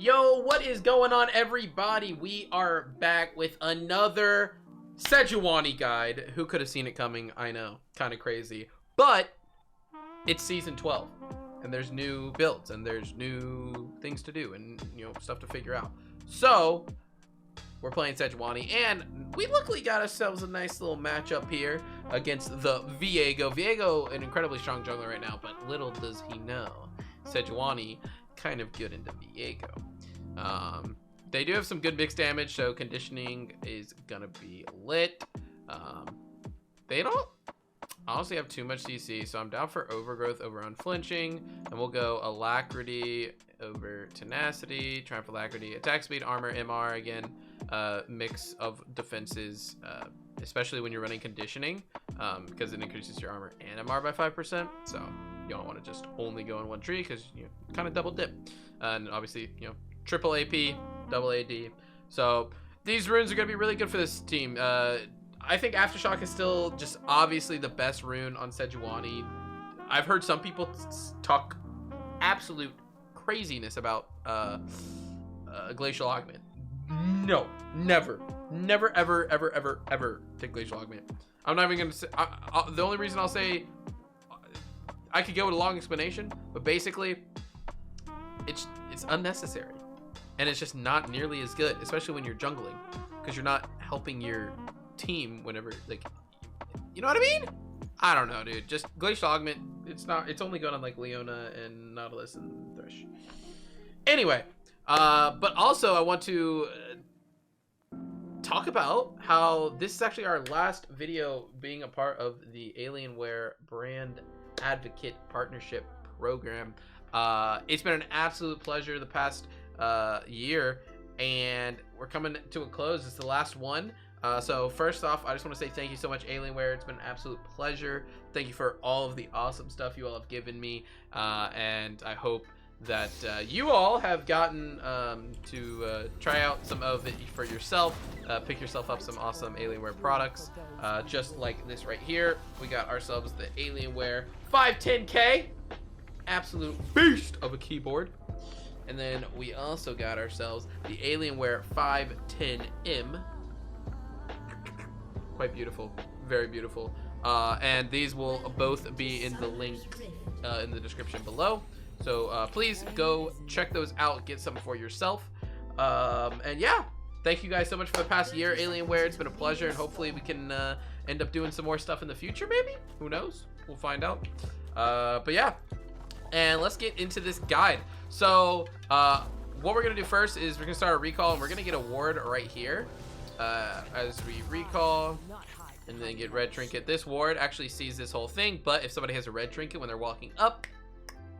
Yo, what is going on, everybody? We are back with another Sejuani guide. Who could have seen it coming? I know, kind of crazy. But it's season 12, and there's new builds, and there's new things to do, and stuff to figure out. So we're playing Sejuani, and we luckily got ourselves a nice little matchup here against the Viego. Viego, an incredibly strong jungler right now, but little does he know, Sejuani kind of good into Viego. They do have some good mixed damage, so conditioning is gonna be lit. They don't honestly have too much CC, so I'm down for Overgrowth over Unflinching, and we'll go Alacrity over Tenacity, Triumph Alacrity, attack speed, armor, MR again, mix of defenses, especially when you're running conditioning, because it increases your armor and MR by 5%, so you don't want to just only go in one tree, because you kind of double dip, and obviously triple AP, double AD. So these runes are going to be really good for this team. I think Aftershock is still just obviously the best rune on Sejuani. I've heard some people talk absolute craziness about Glacial Augment. No, never, ever take Glacial Augment. I'm not even going to say, the only reason I'll say, I could go with a long explanation, but basically it's unnecessary. And it's just not nearly as good, especially when you're jungling, because you're not helping your team whenever, like, you know what I mean? I don't know, dude. Just Glacial Augment, it's only good on like Leona and Nautilus and Thresh. Anyway, but also I want to talk about how this is actually our last video being a part of the Alienware brand advocate partnership program. It's been an absolute pleasure the past year, and we're coming to a close. It's the last one. So first off, I just want to say thank you so much, Alienware. It's been an absolute pleasure. Thank you for all of the awesome stuff you all have given me, and I hope that you all have gotten to try out some of it for yourself, pick yourself up some awesome Alienware products, just like this right here. We got ourselves the Alienware 510K, absolute beast of a keyboard. And then we also got ourselves the Alienware 510M. Quite beautiful, very beautiful. And these will both be in the link in the description below. So please go check those out, get some for yourself. And yeah, thank you guys so much for the past year, Alienware. It's been a pleasure, and hopefully we can end up doing some more stuff in the future, maybe? Who knows? We'll find out. But yeah, and let's get into this guide. So what we're gonna do first is we're gonna start a recall, and we're gonna get a ward right here as we recall, and then get red trinket. This ward actually sees this whole thing, but if somebody has a red trinket when they're walking up,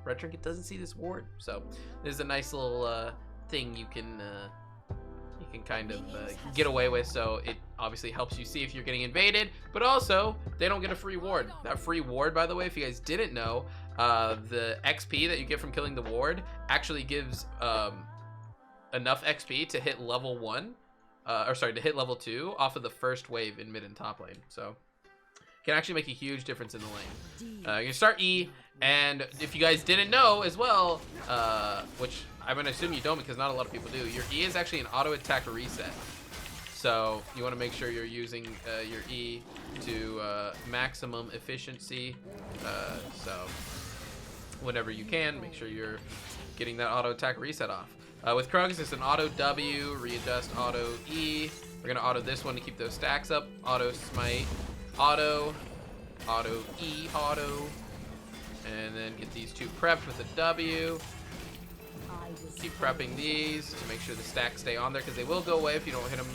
red trinket doesn't see this ward. So this is a nice little thing you can kind of get away with. So it obviously helps you see if you're getting invaded, but also they don't get a free ward. That free ward, by the way, if you guys didn't know, the XP that you get from killing the ward actually gives enough XP to hit level 1, or sorry, to hit level 2 off of the first wave in mid and top lane. So it can actually make a huge difference in the lane. You can start E, and if you guys didn't know as well, which I'm gonna assume you don't because not a lot of people do, your E is actually an auto attack reset. So you want to make sure you're using your E to maximum efficiency. So whenever you can, make sure you're getting that auto attack reset off. With Krugs, it's an auto W, readjust, auto E. We're gonna auto this one to keep those stacks up. Auto smite, auto E, auto, and then get these two prepped with a W. Keep prepping these to make sure the stacks stay on there, because they will go away if you don't hit them.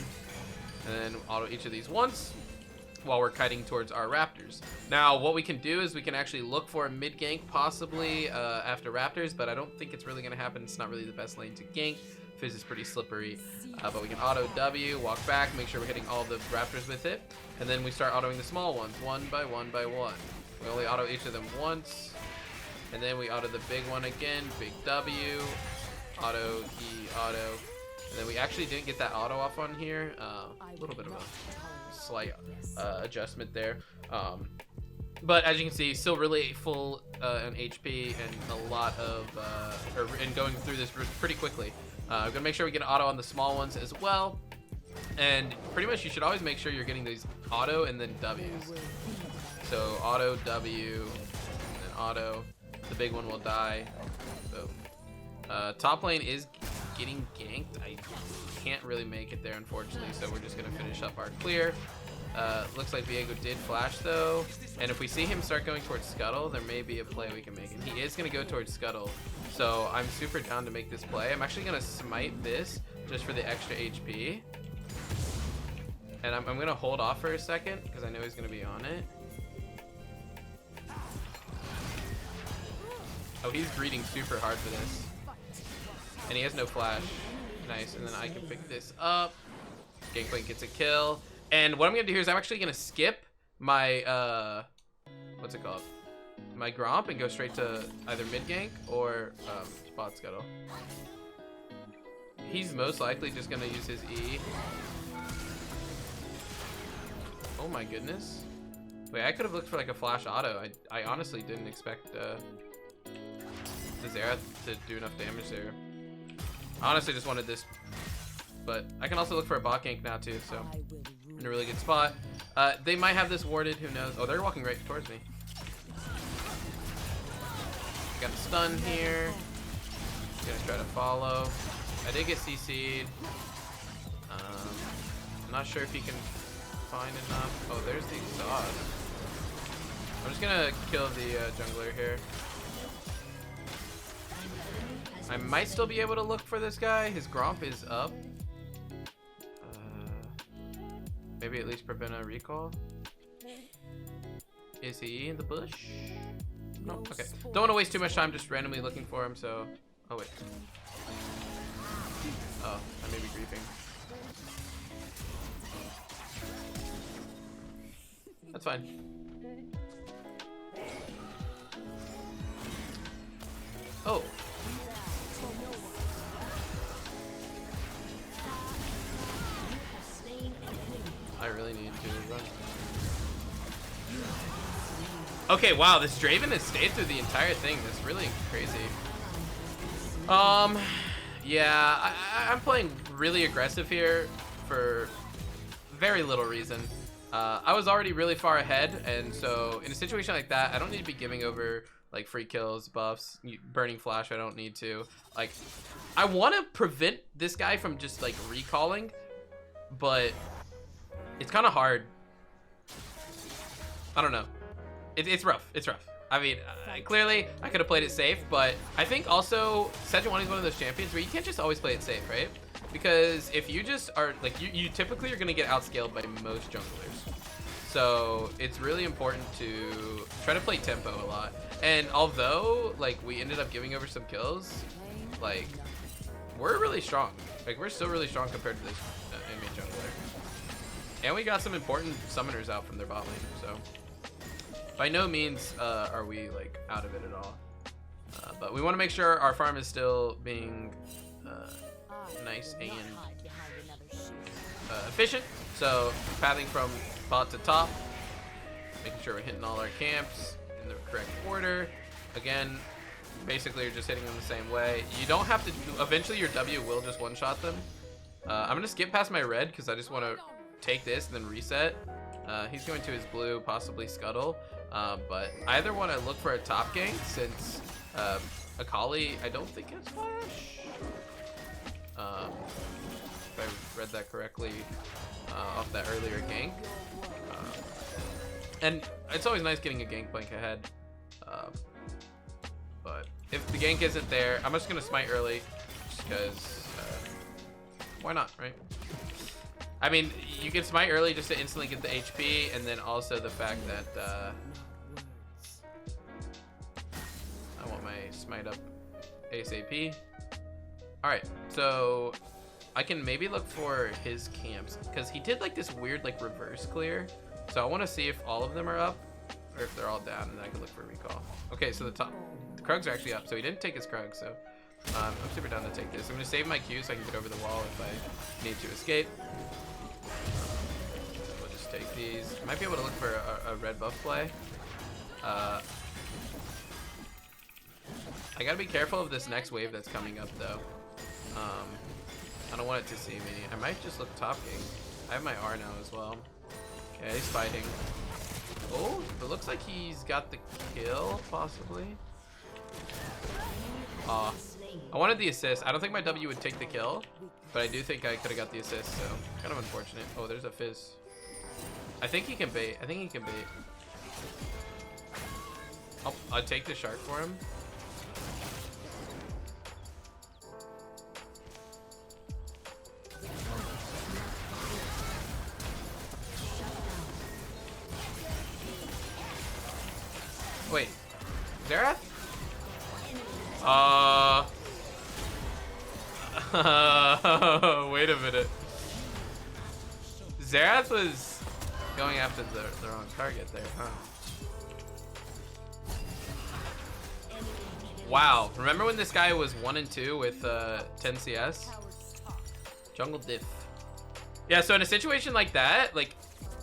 And then auto each of these once while we're kiting towards our raptors. Now what we can do is we can actually look for a mid gank possibly after raptors, but I don't think it's really going to happen. It's not really the best lane to gank. Fizz is pretty slippery, but we can auto W, walk back, make sure we're hitting all the raptors with it, and then we start autoing the small ones one by one by one. We only auto each of them once, and then we auto the big one again, big W, auto E, auto, and then we actually didn't get that auto off on here. A little bit of a slight adjustment there, but as you can see, still really full on HP and a lot of and going through this pretty quickly. I'm gonna make sure we get an auto on the small ones as well. And pretty much you should always make sure you're getting these auto and then W's. So auto, W, and then auto. The big one will die. So top lane is getting ganked. I can't really make it there, unfortunately, so we're just gonna finish up our clear. Looks like Viego did flash though, and if we see him start going towards Scuttle, there may be a play we can make, and he is gonna go towards Scuttle, so I'm super down to make this play. I'm actually gonna smite this just for the extra HP, and I'm gonna hold off for a second because I know he's gonna be on it. Oh, he's greeting super hard for this, and he has no flash. Nice, and then I can pick this up. Gangplank gets a kill. And what I'm gonna do here is I'm actually gonna skip my what's it called? My Gromp and go straight to either mid gank or spot scuttle. He's most likely just gonna use his E. Oh my goodness. Wait, I could have looked for like a flash auto. I honestly didn't expect the Xerath to do enough damage there. I honestly just wanted this, but I can also look for a bot gank now too, so in a really good spot. They might have this warded, who knows? Oh, they're walking right towards me. Got a stun here. Gonna try to follow. I did get CC'd. I'm not sure if he can find enough. Oh, there's the exhaust. I'm just gonna kill the jungler here. I might still be able to look for this guy. His Gromp is up. Maybe at least prevent a recall. Is he in the bush? No, okay. Don't want to waste too much time just randomly looking for him, so... Oh, wait. Oh, I may be griefing. That's fine. Oh. I really need to run. Okay, wow, this Draven has stayed through the entire thing. That's really crazy. Yeah, I'm playing really aggressive here for very little reason. I was already really far ahead, and so in a situation like that, I don't need to be giving over like free kills, buffs, burning flash. I don't need to. Like, I want to prevent this guy from just like recalling, but it's kind of hard. I don't know. It's rough. It's rough. I mean, clearly I could have played it safe, but I think also Sejuani is one of those champions where you can't just always play it safe, right? Because if you just are like you typically are gonna get outscaled by most junglers. So it's really important to try to play tempo a lot. And although like we ended up giving over some kills, like we're really strong. Like we're still really strong compared to this enemy jungler. And we got some important summoners out from their bot lane, so by no means are we like out of it at all. But we want to make sure our farm is still being nice and efficient. So pathing from bot to top, making sure we're hitting all our camps in the correct order. Again, basically you're just hitting them the same way. You don't have to, eventually your W will just one-shot them. I'm gonna skip past my red because I just want to take this and then reset. He's going to his blue, possibly Scuttle. But I either want to look for a top gank since Akali I don't think has flash. If I read that correctly off that earlier gank. And it's always nice getting a Gangplank ahead. But if the gank isn't there, I'm just going to smite early just because why not, right? I mean, you can smite early just to instantly get the HP, and then also the fact that I want my smite up ASAP. Alright, so I can maybe look for his camps, because he did like this weird like reverse clear. So I want to see if all of them are up, or if they're all down, and then I can look for a recall. Okay, so the Krugs are actually up, so he didn't take his Krug, so I'm super down to take this. I'm going to save my Q so I can get over the wall if I need to escape. We'll just take these. I might be able to look for a red buff play. I gotta be careful of this next wave that's coming up though. I don't want it to see me. I might just look top king. I have my R now as well. Okay, he's fighting. Oh, it looks like he's got the kill, possibly. I wanted the assist. I don't think my W would take the kill, but I do think I could have got the assist, so kind of unfortunate. Oh, there's a Fizz. I think he can bait. I think he can bait. I'll take the shark for him. Wait, Xerath? Wait a minute. Xerath was going after the wrong target there, huh? Wow, remember when this guy was 1 and 2 with 10 CS? Jungle diff. Yeah, so in a situation like that, like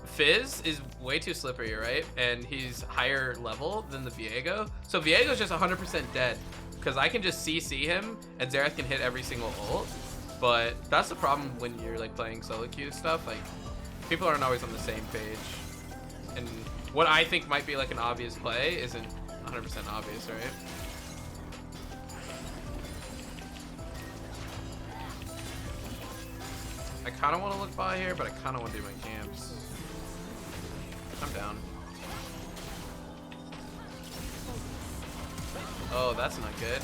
Fizz is way too slippery, right? And he's higher level than the Viego. So Viego's just 100% dead because I can just CC him and Xerath can hit every single ult. But that's the problem when you're like playing solo queue stuff. Like people aren't always on the same page. And what I think might be like an obvious play isn't 100% obvious, right? I kind of want to look by here, but I kind of want to do my camps. I'm down. Oh, that's not good.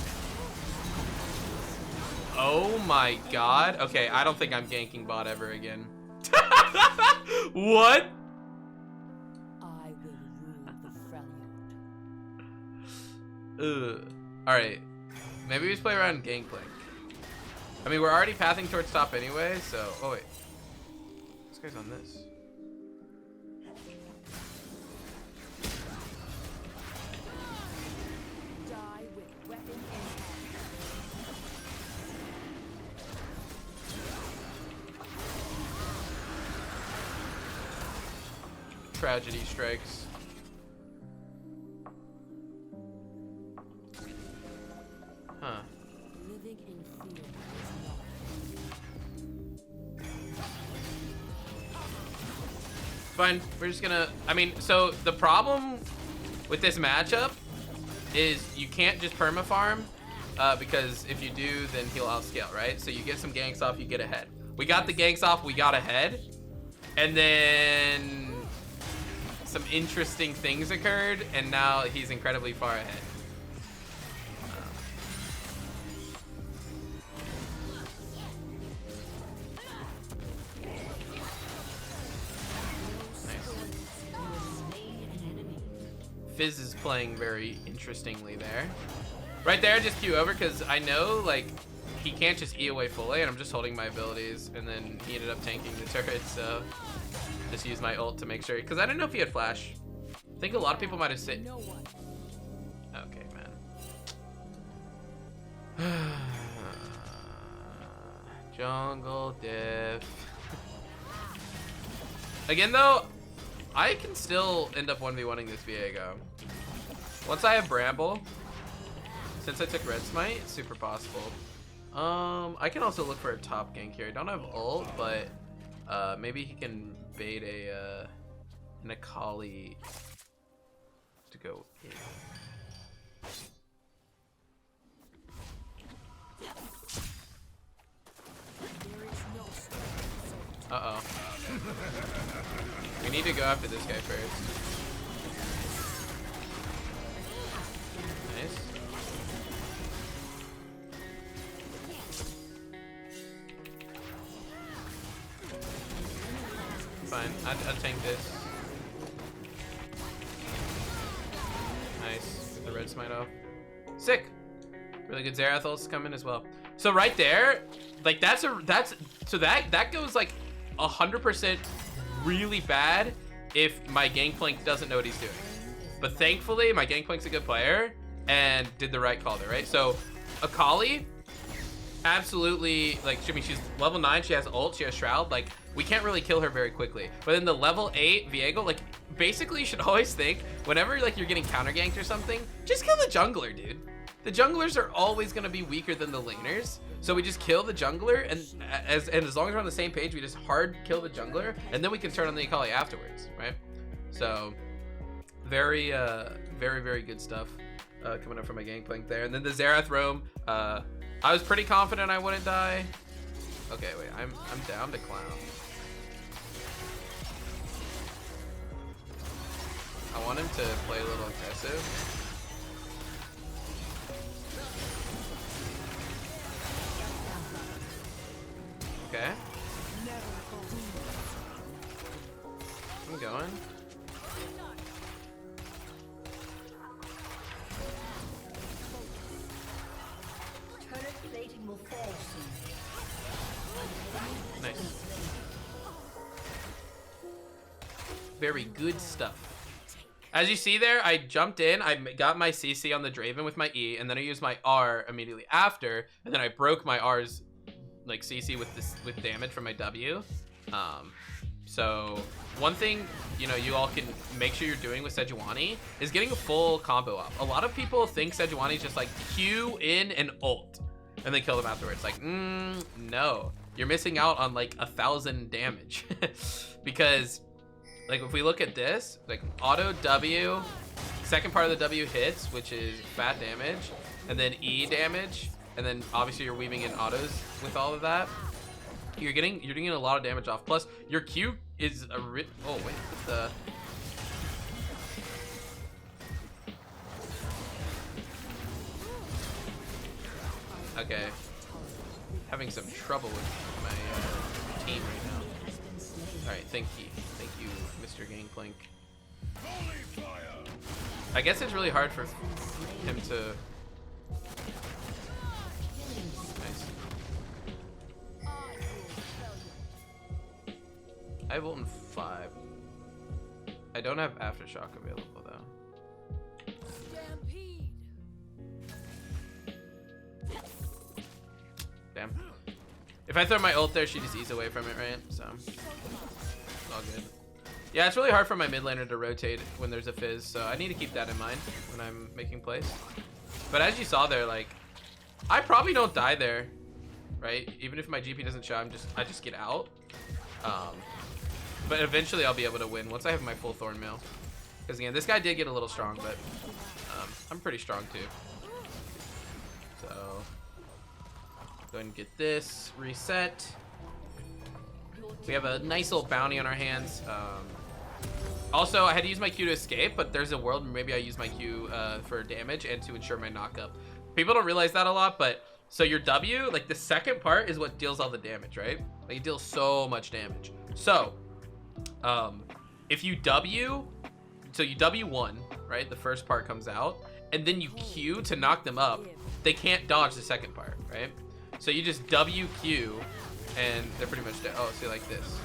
Oh my god. Okay, I don't think I'm ganking bot ever again. What? I will rule the Freljord. Ugh. Alright. Maybe we just play around Gangplank. I mean, we're already pathing towards top anyway, so... Oh, wait. This guy's on this. Die with weapon in hand. Tragedy strikes. Huh. Living in fear is Fine, we're just gonna... I mean, so the problem with this matchup is you can't just perma-farm, because if you do, then he'll outscale, right? So you get some ganks off, you get ahead. We got the ganks off, we got ahead, and then some interesting things occurred, and now he's incredibly far ahead. Fizz is playing very interestingly there. Right there, just Q over, because I know, like, he can't just E away fully, and I'm just holding my abilities, and then he ended up tanking the turret, so just use my ult to make sure, because I didn't know if he had flash. I think a lot of people might have said... no one. Okay, man. Jungle diff. Again, though, I can still end up 1v1ing this Viego. Once I have Bramble, since I took Red Smite, it's super possible. I can also look for a top gank here. I don't have ult, but maybe he can bait a an Akali to go in. Uh-oh. We need to go after this guy first. Nice. Fine, I'll tank this. Nice. Get the red smite off. Sick. Really good Xerath ults come in as well. So right there, like that goes like 100% really bad if my Gangplank doesn't know what he's doing. But thankfully, my Gangplank's a good player and did the right call there, right? So Akali, absolutely, like, I mean, she's level 9, she has ult, she has Shroud, like, we can't really kill her very quickly. But then the level 8 Viego, like, basically you should always think, whenever, like, you're getting counter ganked or something, just kill the jungler, dude. the junglers are always going to be weaker than the laners. So we just kill the jungler, and as long as we're on the same page, we just hard kill the jungler, and then we can turn on the Akali afterwards, right? So very very good stuff coming up from my Gangplank there. And then the Xerath roam, I was pretty confident I wouldn't die. Okay, wait, I'm down to clown. I want him to play a little aggressive. Okay. I'm going. Turret plating will fall soon. Nice. Very good stuff. As you see there, I jumped in, I got my CC on the Draven with my E, and then I used my R immediately after, and then I broke my R's like CC with damage from my W. So one thing, you know, you all can make sure you're doing with Sejuani is getting a full combo up. A lot of people think Sejuani is just like Q in and ult and then kill them afterwards. Like, no, you're missing out on like 1,000 damage because like if we look at this, like auto W, second part of the W hits, which is fat damage, and then E damage, and then obviously you're weaving in autos with all of that. You're getting a lot of damage off. Plus your Q is a oh wait, the okay. Having some trouble with my team right now. All right, thank you, Mr. Gangplank. I guess it's really hard for him to. I have ult in 5. I don't have Aftershock available though. Stampede. Damn. If I throw my ult there, she just eats away from it, right? So all good. Yeah, it's really hard for my mid laner to rotate when there's a fizz, so I need to keep that in mind when I'm making plays. But as you saw there, like I probably don't die there, right? Even if my GP doesn't show, I just get out. But eventually I'll be able to win once I have my full Thorn Mail. Because again, this guy did get a little strong, but I'm pretty strong too. So go ahead and get this reset. We have a nice little bounty on our hands. Also, I had to use my Q to escape, but there's a world where maybe I use my Q for damage and to ensure my knockup. People don't realize that a lot, but so your W, like the second part is what deals all the damage, right? Like it deals so much damage. So if you W, so you W1, right? The first part comes out, and then you Q to knock them up. They can't dodge the second part, right? So you just WQ, and they're pretty much dead. Oh, see, like this.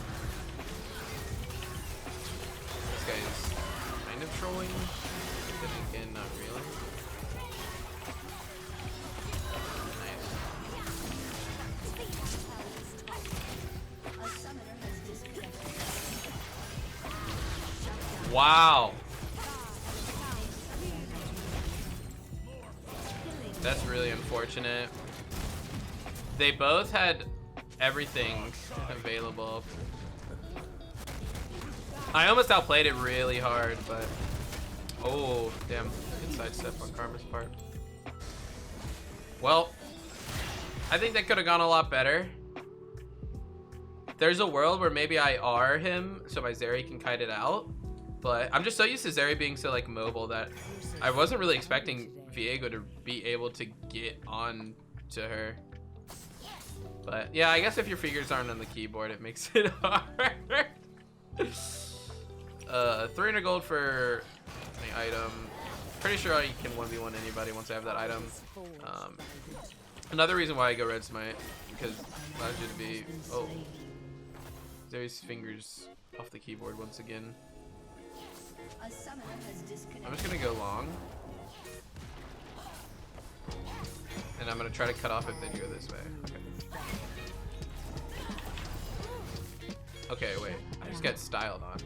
This guy is kind of trolling, but then again, not really. Wow. That's really unfortunate. They both had everything available. I almost outplayed it really hard, but oh, damn. Good sidestep on Karma's part. Well, I think that could have gone a lot better. There's a world where maybe I R him so my Zeri can kite it out. But I'm just so used to Zeri being so like mobile that I wasn't really expecting Viego to be able to get on to her. But yeah, I guess if your fingers aren't on the keyboard, it makes it hard. 300 gold for the item. Pretty sure I can 1v1 anybody once I have that item. Another reason why I go red smite, because it allows you to be, oh, Zeri's fingers off the keyboard once again. I'm just gonna go long, and I'm gonna try to cut off if they go this way. Okay, wait, I just got styled on.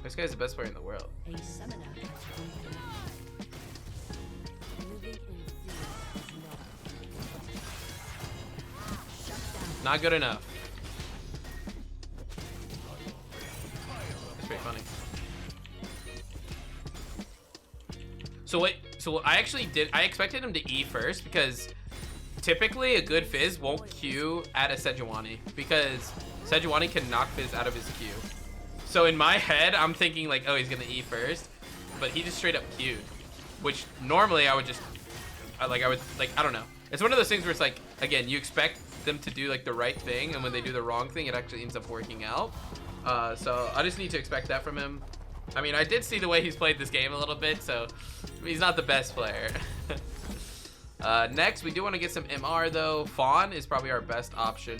This guy's the best player in the world. A summoner has reconnected. Moving in fear is not. Shut down. Not good enough. That's pretty funny. So wait, so I actually did, I expected him to E first because typically a good Fizz won't Q at a Sejuani because Sejuani can knock Fizz out of his Q. So in my head, I'm thinking like, oh, he's gonna E first, but he just straight up Q'd, which normally I would just, I don't know. It's one of those things where it's like, again, you expect them to do like the right thing, and when they do the wrong thing, it actually ends up working out. So I just need to expect that from him. I mean, I did see the way he's played this game a little bit, so he's not the best player. Next, we do want to get some MR though. Fawn is probably our best option.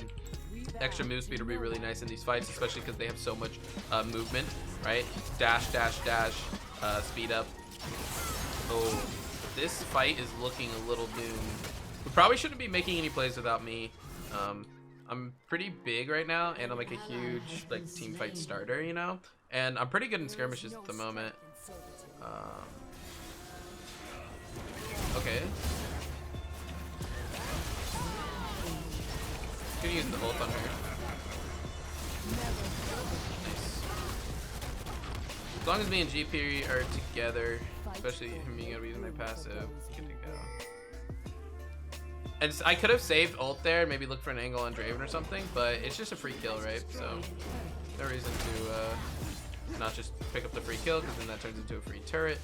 Extra move speed will be really nice in these fights, especially because they have so much movement, right? Dash, dash, dash, speed up. Oh, this fight is looking a little doomed. We probably shouldn't be making any plays without me. I'm pretty big right now, and I'm like a huge like team fight starter, you know? And I'm pretty good in skirmishes at the moment. Okay. Gonna use the ult on her. Nice. As long as me and GP are together, especially him being able to use my passive, good to go. And I could have saved ult there, maybe look for an angle on Draven or something, but it's just a free kill, right? So no reason to not just pick up the free kill, because then that turns into a free turret.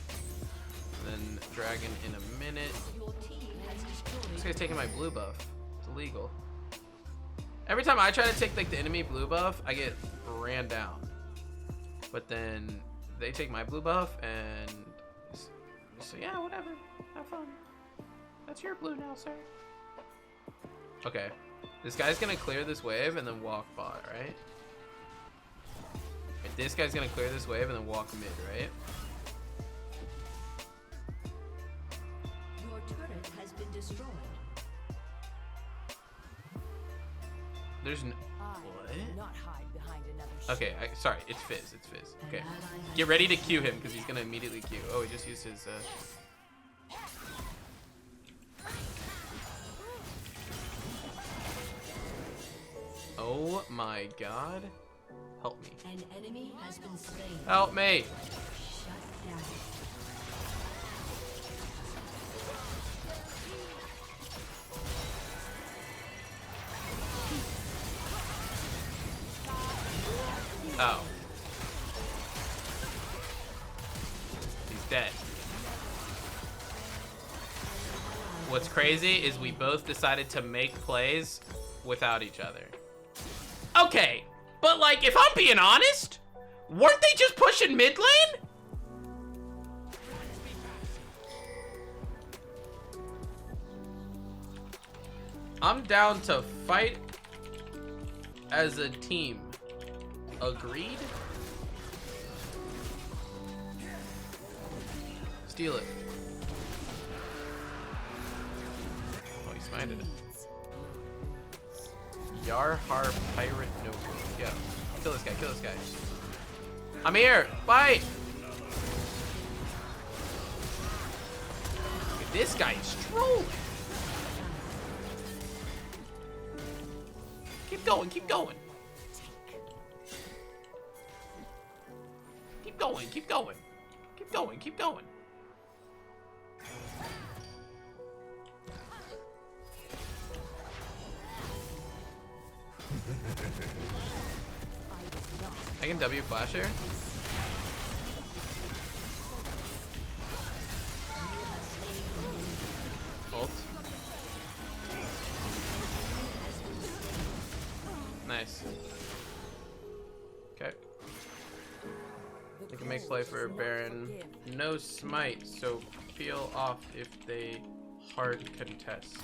And then Dragon in a minute. This guy's taking my blue buff. It's illegal. Every time I try to take like the enemy blue buff, I get ran down. But then they take my blue buff, and so yeah, whatever. Have fun. That's your blue now, sir. Okay. This guy's gonna clear this wave and then walk bot, right? And this guy's gonna clear this wave and then walk mid, right? Your turret has been destroyed. There's no... What? Not hide behind another Okay, sorry, it's Fizz, it's Fizz. Okay. Get ready to Q him, because he's gonna immediately Q. Oh, he just used his, Oh my god. Help me. An enemy has been slain. Help me! Shut down. Oh. He's dead. What's crazy is we both decided to make plays without each other. Okay, but like, if I'm being honest, weren't they just pushing mid lane? I'm down to fight as a team. Agreed? Steal it. Oh, he smited it. Yarhar Pirate no. Yeah. Kill this guy, kill this guy. I'm here! Fight! This guy is true! Keep going, keep going. Keep going, keep going. Keep going, keep going. I can W flash here. Ult. Nice. Okay. We can make play for Baron. No smite, so peel off if they hard contest.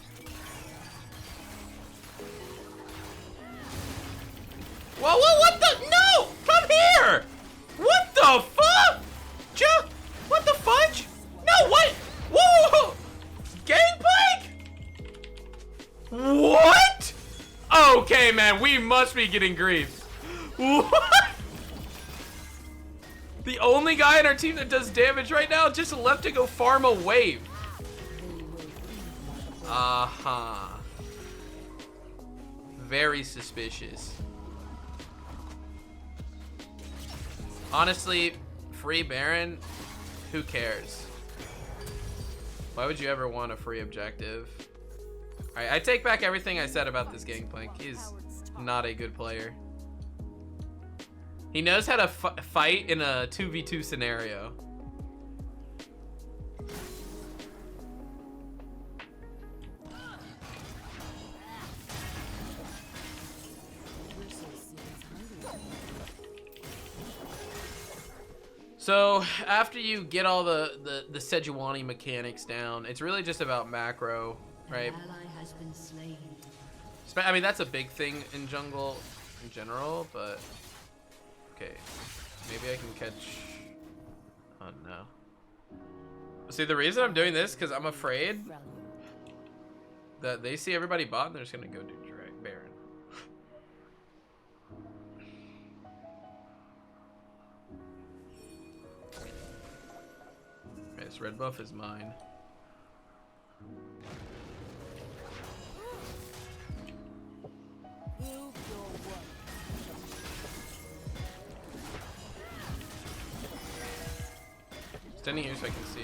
Whoa, whoa, what the? No! Come here! What the fuck? What the fudge? No, what? Whoa! Gangplank? What? Okay, man, we must be getting grief. What? The only guy in our team that does damage right now just left to go farm a wave. Uh-huh. Very suspicious. Honestly, free Baron, who cares? Why would you ever want a free objective? Alright, I take back everything I said about this Gangplank. He's not a good player. He knows how to fight in a 2v2 scenario. So after you get all the Sejuani mechanics down, it's really just about macro, right? An ally has been slain. I mean, that's a big thing in jungle in general, but okay, maybe I can catch. Oh no. See, the reason I'm doing this because I'm afraid that they see everybody bot and they're just gonna go do direct Baron. Okay, this red buff is mine. Standing here so I can see.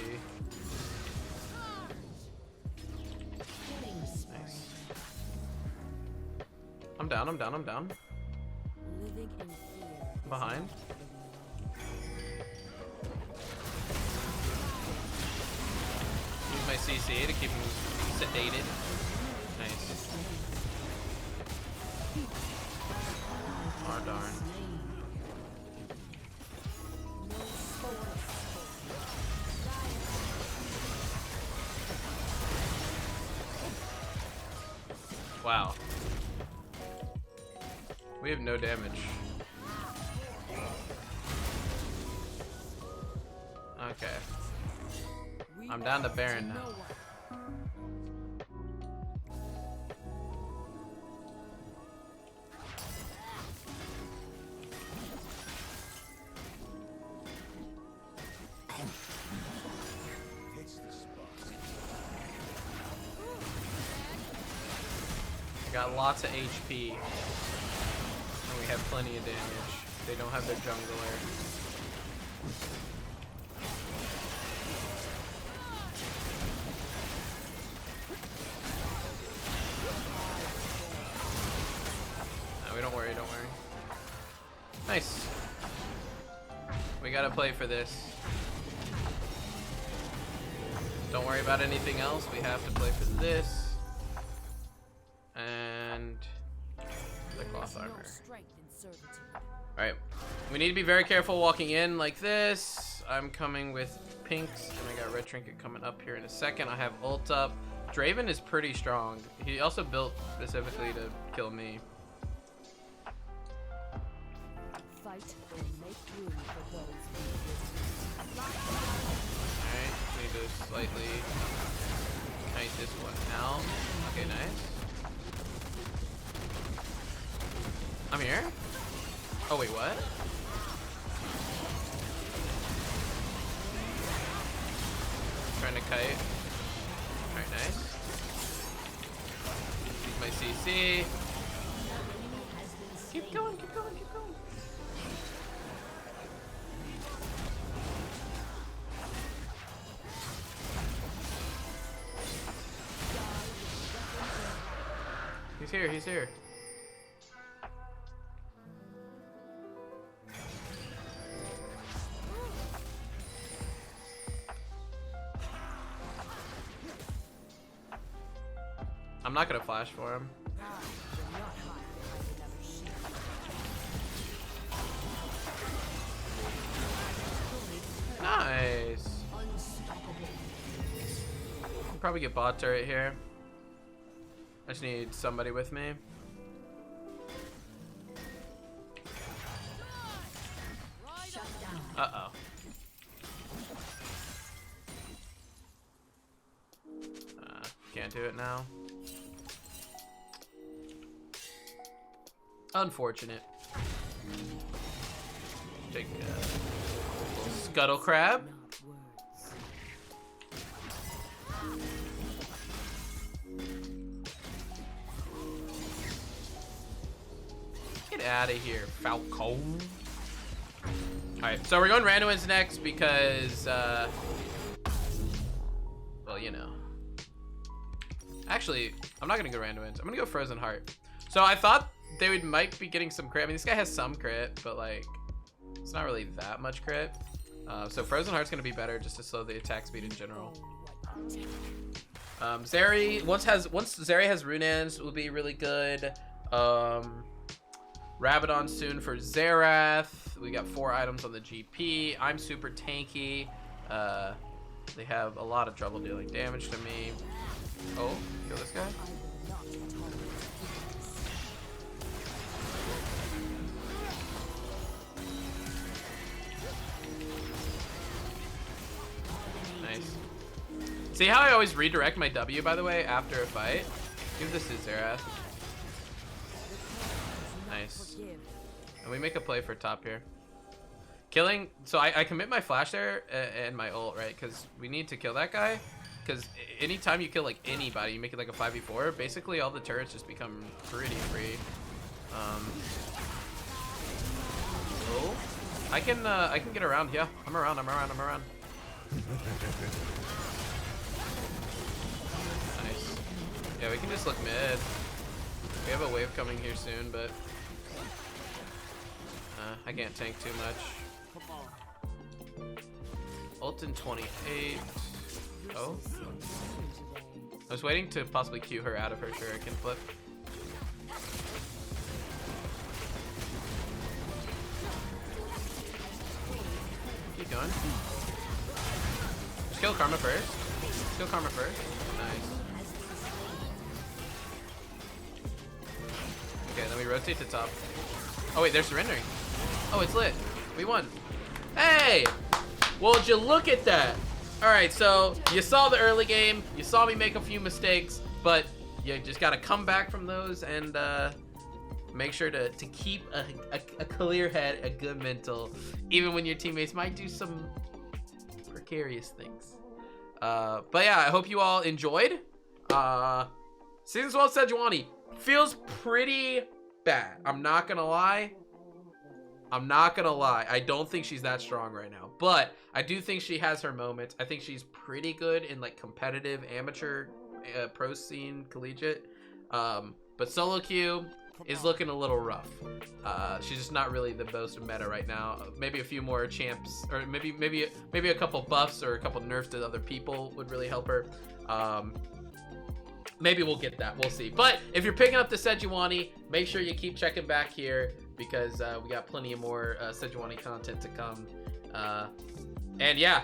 Nice. I'm down, I'm down, I'm down. I'm behind. Use my CC to keep him sedated. Nice. Oh darn. Wow. We have no damage. Okay. I'm down to Baron now. Got lots of HP, and we have plenty of damage. They don't have their jungler. No, don't worry, don't worry. Nice. We gotta play for this. Don't worry about anything else. We have to play for this. And the cloth armor. Alright. We need to be very careful walking in like this. I'm coming with pinks, and I got red trinket coming up here in a second. I have ult up. Draven is pretty strong. He also built specifically to kill me. Fight and make room for those. Alright, need to slightly kite this one out. Okay, nice. I'm here? Oh wait, what? Trying to kite. Alright, nice. Use my CC. Keep going, keep going, keep going. He's here, he's here. I'm not gonna flash for him. Nice. I'll probably get bot turret here. I just need somebody with me. Uh-oh. Can't do it now. Unfortunate. Big Scuttle Crab. Not words. Get out of here, Falcon. Alright, so we're going Randuin's next because, well, you know. Actually, I'm not gonna go Randuin's. I'm gonna go Frozen Heart. So I thought they might be getting some crit. I mean, this guy has some crit, but like, it's not really that much crit. So Frozen Heart's gonna be better just to slow the attack speed in general. Zeri, once Zeri has Runans, will be really good. Rabadon soon for Xerath. We got 4 items on the GP. I'm super tanky. They have a lot of trouble dealing damage to me. Oh, kill this guy. Nice. See how I always redirect my W, by the way, after a fight? Give this to Xerath. Nice. And we make a play for top here. Killing, so I commit my flash there and my ult, right? Because we need to kill that guy. Because anytime you kill like anybody, you make it like a 5v4, basically all the turrets just become pretty free. Oh, I can get around. Yeah, I'm around. Nice. Yeah, we can just look mid. We have a wave coming here soon, but I can't tank too much. Ult in 28. Oh. I was waiting to possibly Q her out of her shuriken flip. Keep going. Just kill Karma first. Just kill Karma first. Nice. Okay, then we rotate to top. Oh wait, they're surrendering. Oh, it's lit. We won. Hey! Well, would you look at that? All right, so you saw the early game. You saw me make a few mistakes, but you just got to come back from those and make sure to keep a clear head, a good mental, even when your teammates might do some precarious things. But yeah, I hope you all enjoyed. Season 12 Sejuani feels pretty bad. I'm not gonna lie. I don't think she's that strong right now, but I do think she has her moments. I think she's pretty good in like competitive amateur pro scene collegiate, but solo queue is looking a little rough. She's just not really the most meta right now. Maybe a few more champs, or maybe a couple buffs or a couple nerfs to other people would really help her. Maybe we'll get that. We'll see. But if you're picking up the Sejuani, make sure you keep checking back here because we got plenty of more Sejuani content to come. And yeah,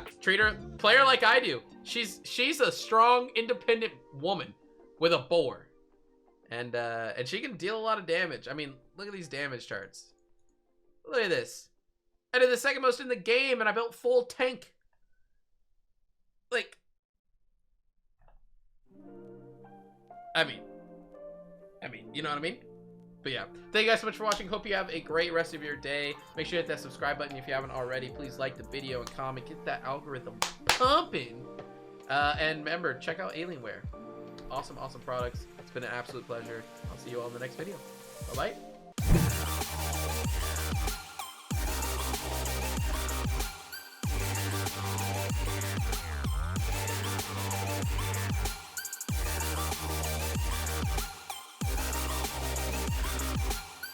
play her like I do. She's a strong, independent woman with a boar, and she can deal a lot of damage. I mean, look at these damage charts. Look at this. I did the second most in the game, and I built full tank. Like, I mean, you know what I mean? But yeah, thank you guys so much for watching. Hope you have a great rest of your day. Make sure to hit that subscribe button if you haven't already. Please like the video and comment. Get that algorithm pumping. And remember, check out Alienware. Awesome products. It's been an absolute pleasure. I'll see you all in the next video. Bye-bye.